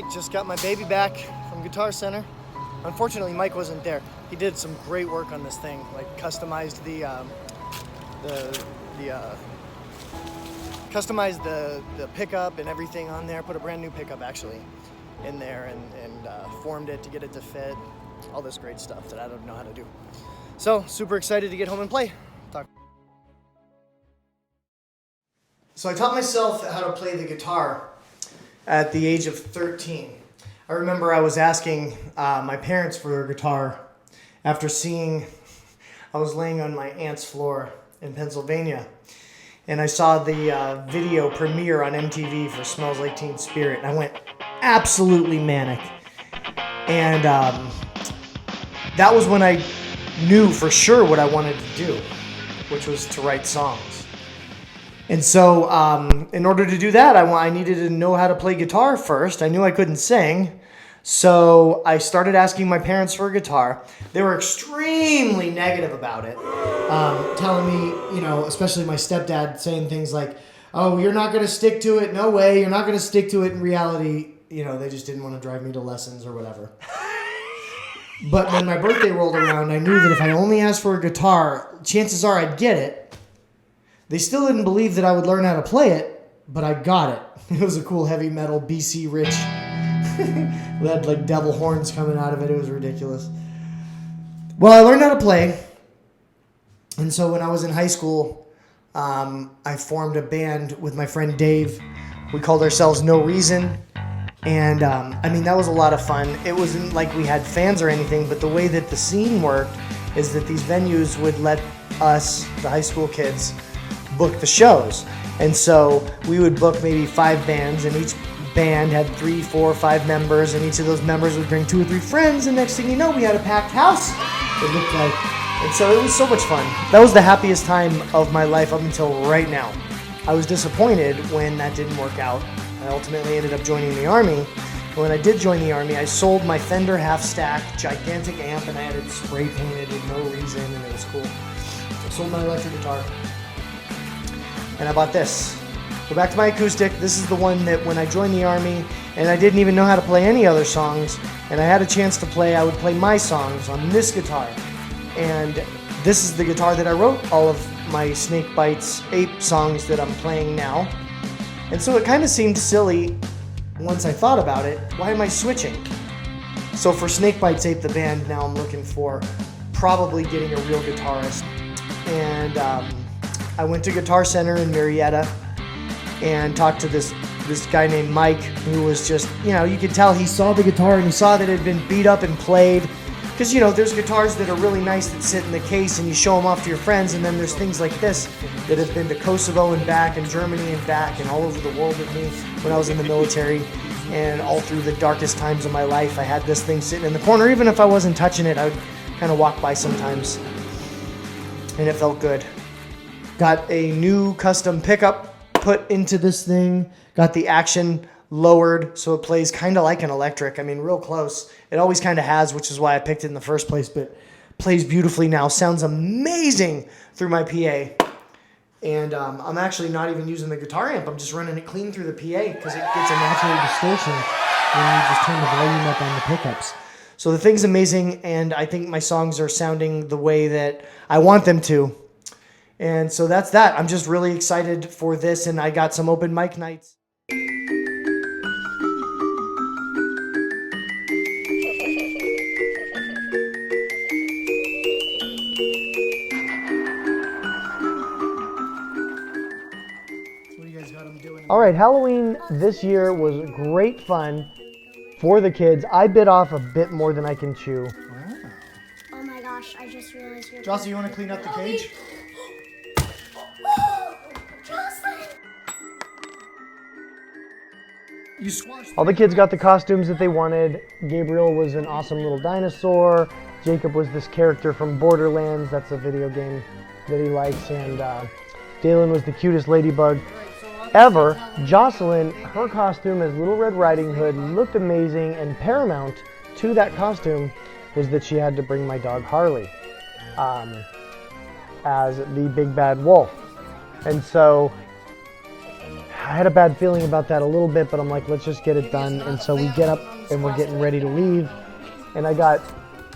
right, just got my baby back from Guitar Center. Unfortunately, Mike wasn't there. He did some great work on this thing, like customized the pickup and everything on there. Put a brand new pickup actually in there and formed it to get it to fit. All this great stuff that I don't know how to do. So super excited to get home and play. So I taught myself how to play the guitar at the age of 13. I remember I was asking my parents for a guitar after I was laying on my aunt's floor in Pennsylvania, and I saw the video premiere on MTV for Smells Like Teen Spirit, and I went absolutely manic. And that was when I knew for sure what I wanted to do, which was to write songs. And so in order to do that, I needed to know how to play guitar first. I knew I couldn't sing, so I started asking my parents for a guitar. They were extremely negative about it, telling me, especially my stepdad, saying things like, "Oh, you're not going to stick to it. No way. You're not going to stick to it." In reality, they just didn't want to drive me to lessons or whatever. But when my birthday rolled around, I knew that if I only asked for a guitar, chances are I'd get it. They still didn't believe that I would learn how to play it, but I got it. It was a cool heavy metal BC Rich. It had like devil horns coming out of it. It was ridiculous. Well, I learned how to play. And so when I was in high school, I formed a band with my friend Dave. We called ourselves No Reason. And that was a lot of fun. It wasn't like we had fans or anything, but the way that the scene worked is that these venues would let us, the high school kids, book the shows. And so we would book maybe 5 bands, and each band had 3, 4, 5 members, and each of those members would bring 2 or 3 friends, and next thing you know, we had a packed house, it looked like. And so it was so much fun. That was the happiest time of my life up until right now. I was disappointed when that didn't work out. I ultimately ended up joining the Army. And when I did join the Army, I sold my Fender half-stack gigantic amp, and I had it spray painted with No Reason, and it was cool. I sold my electric guitar. And I bought this. Go back to my acoustic. This is the one that when I joined the Army and I didn't even know how to play any other songs, and I had a chance to play, I would play my songs on this guitar. And this is the guitar that I wrote all of my Snake Bites Ape songs that I'm playing now. And so it kind of seemed silly once I thought about it. Why am I switching? So for Snake Bites Ape, the band, now I'm looking for probably getting a real guitarist. And I went to Guitar Center in Marietta and talked to this guy named Mike, who was just, you could tell he saw the guitar and he saw that it had been beat up and played. Because, there's guitars that are really nice that sit in the case and you show them off to your friends, and then there's things like this that have been to Kosovo and back and Germany and back and all over the world with me when I was in the military. And all through the darkest times of my life, I had this thing sitting in the corner. Even if I wasn't touching it, I would kind of walk by sometimes. And it felt good. Got a new custom pickup put into this thing. Got the action lowered so it plays kind of like an electric. Real close. It always kind of has, which is why I picked it in the first place, but plays beautifully now. Sounds amazing through my PA. And I'm actually not even using the guitar amp. I'm just running it clean through the PA because it gets a natural distortion when you just turn the volume up on the pickups. So the thing's amazing, and I think my songs are sounding the way that I want them to. And so that's that. I'm just really excited for this, and I got some open mic nights. All right, Halloween this year was great fun for the kids. I bit off a bit more than I can chew. Wow. Oh my gosh, I just realized you're... Jocelyn, you want to clean up the cage? Jocelyn! All the kids got the costumes that they wanted. Gabriel was an awesome little dinosaur. Jacob was this character from Borderlands. That's a video game that he likes. And Dalen was the cutest ladybug ever. Jocelyn, her costume as Little Red Riding Hood looked amazing, and paramount to that costume was that she had to bring my dog Harley as the big bad wolf. And so I had a bad feeling about that a little bit, but I'm like, let's just get it done. And so we get up and we're getting ready to leave. And I got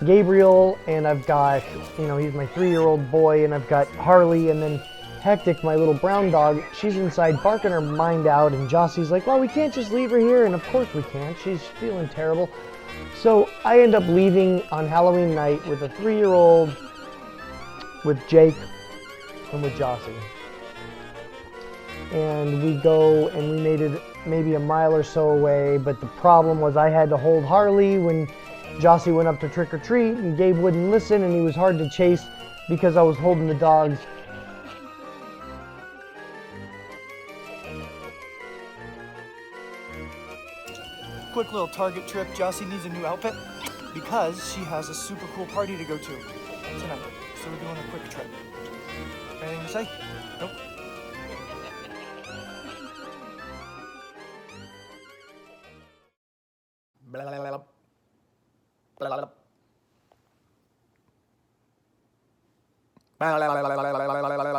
Gabriel, and I've got, he's my 3-year-old boy, and I've got Harley, and then Hectic, my little brown dog. She's inside barking her mind out, and Jossie's like, well, we can't just leave her here. And of course we can't. She's feeling terrible. So I end up leaving on Halloween night with a 3-year-old, with Jake, and with Jossie. And we go and we made it maybe a mile or so away, but the problem was I had to hold Harley when Jossie went up to trick or treat, and Gabe wouldn't listen, and he was hard to chase because I was holding the dogs. Quick little Target trip. Jossie needs a new outfit because she has a super cool party to go to tonight. So we're doing a quick trip. Anything to say? Nope. Blah, blah, blah, blah. Blah, blah, blah. Blah, blah, blah, blah, blah, blah, blah, blah, blah.